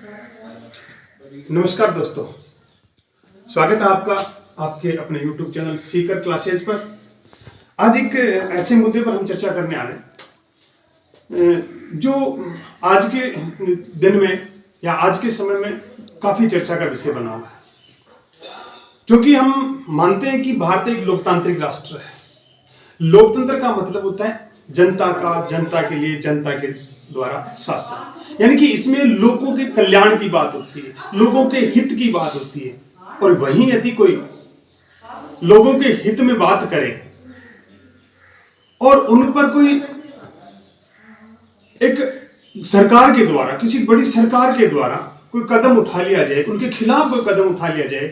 नमस्कार दोस्तों, स्वागत है आपका आपके अपने YouTube चैनल सीकर क्लासेस पर। आज एक ऐसे मुद्दे पर हम चर्चा करने आ रहे हैं जो आज के दिन में या आज के समय में काफी चर्चा का विषय बना हुआ है, क्योंकि हम मानते हैं कि भारत एक लोकतांत्रिक राष्ट्र है। लोकतंत्र का मतलब होता है जनता का, जनता के लिए, जनता के द्वारा शासन, यानी कि इसमें लोगों के कल्याण की बात होती है, लोगों के हित की बात होती है। और वहीं यदि कोई लोगों के हित में बात करे और उन पर कोई एक सरकार के द्वारा, किसी बड़ी सरकार के द्वारा कोई कदम उठा लिया जाए, उनके खिलाफ कोई कदम उठा लिया जाए,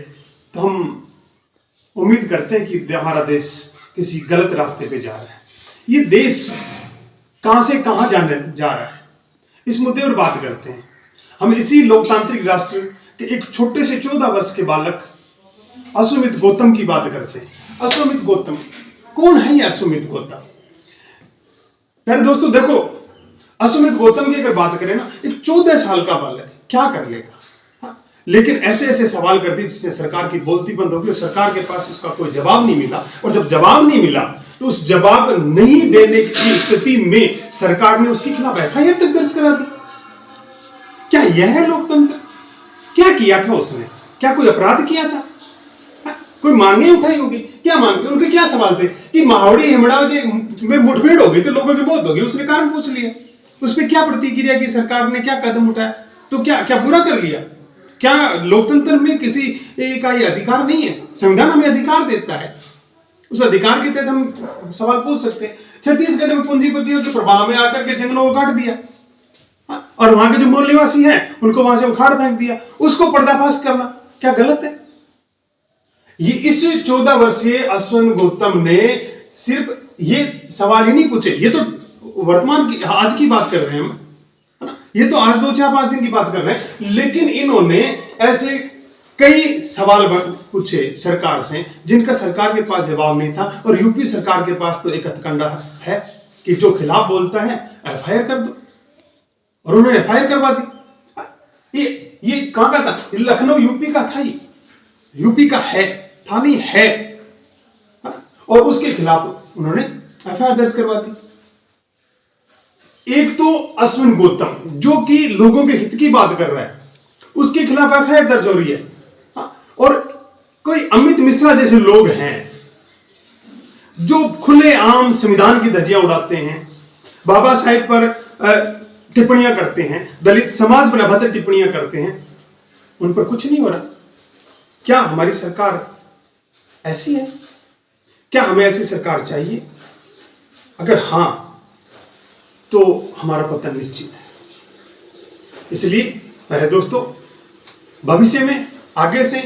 तो हम उम्मीद करते हैं कि हमारा देश किसी गलत रास्ते पे जा रहा है। ये देश कहां से कहां जाने जा रहा है, इस मुद्दे पर बात करते हैं। हम इसी लोकतांत्रिक राष्ट्र के एक छोटे से 14 वर्ष के बालक अश्वमेध गौतम की बात करते हैं। अश्वमेध गौतम कौन है? ये अश्वमेध गौतम, प्यारे दोस्तों देखो, अश्वमेध गौतम की अगर बात करें ना, एक 14 साल का बालक क्या कर लेगा, लेकिन ऐसे ऐसे सवाल कर दिए जिससे सरकार की बोलती बंद होगी और सरकार के पास उसका कोई जवाब नहीं मिला। और जब जवाब नहीं मिला तो उस जवाब नहीं देने की स्थिति में सरकार ने उसके खिलाफ एफआईआर तक दर्ज करा दी। क्या यह है लोकतंत्र? क्या किया था उसने? क्या कोई अपराध किया था? कोई मांगे उठाई होगी? क्या मांगे? उनके क्या सवाल थे कि माहौड़ी हिमड़ा में मुठभेड़ हो गई तो लोगों की मौत हो गई, उसने कारण पूछ लिया। उस पर क्या प्रतिक्रिया की सरकार ने, क्या कदम उठाया? तो क्या क्या पूरा कर लिया? क्या लोकतंत्र में किसी का ये अधिकार नहीं है? संविधान हमें अधिकार देता है, उस अधिकार के तहत हम सवाल पूछ सकते हैं। छत्तीसगढ़ में पूंजीपतियों के प्रभाव में आकर के जंगलों को काट दिया और वहां के जो मूल निवासी हैं उनको वहां से उखाड़ फेंक दिया, उसको पर्दाफाश करना क्या गलत है? ये इस 14 वर्षीय अश्वमेध गौतम ने सिर्फ ये सवाल ही नहीं पूछे। ये तो वर्तमान की, आज की बात कर रहे हैं हम, ये तो आज 2-4-5 दिन की बात कर रहे हैं, लेकिन इन्होंने ऐसे कई सवाल पूछे सरकार से जिनका सरकार के पास जवाब नहीं था। और यूपी सरकार के पास तो एक हथकंडा है कि जो खिलाफ बोलता है एफआईआर कर दो, और उन्होंने एफआईआर करवा दी। ये कहां का था? लखनऊ यूपी का था, ये यूपी का है, था नहीं है, और उसके खिलाफ उन्होंने एफआईआर दर्ज करवा दी। एक तो अश्वमेध गौतम जो कि लोगों के हित की बात कर रहा है, उसके खिलाफ एफआईआर दर्ज हो रही है। और कोई अमित मिश्रा जैसे लोग हैं जो खुलेआम संविधान की धज्जियां उड़ाते हैं, बाबा साहेब पर टिप्पणियां करते हैं, दलित समाज पर अभद्र टिप्पणियां करते हैं, उन पर कुछ नहीं हो रहा। क्या हमारी सरकार ऐसी है? क्या हमें ऐसी सरकार चाहिए? अगर हां तो हमारा पतन निश्चित है। इसलिए प्यारे दोस्तों, भविष्य में आगे से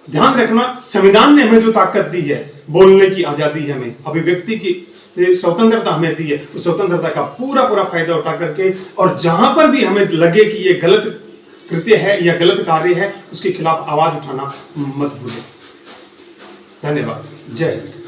ध्यान रखना, संविधान ने हमें जो ताकत दी है, बोलने की आजादी है, हमें अभिव्यक्ति की स्वतंत्रता हमें दी है, उस स्वतंत्रता का पूरा फायदा उठा करके, और जहां पर भी हमें लगे कि ये गलत कृत्य है या गलत कार्य है, उसके खिलाफ आवाज उठाना मत भूलें। धन्यवाद। जय हिंद।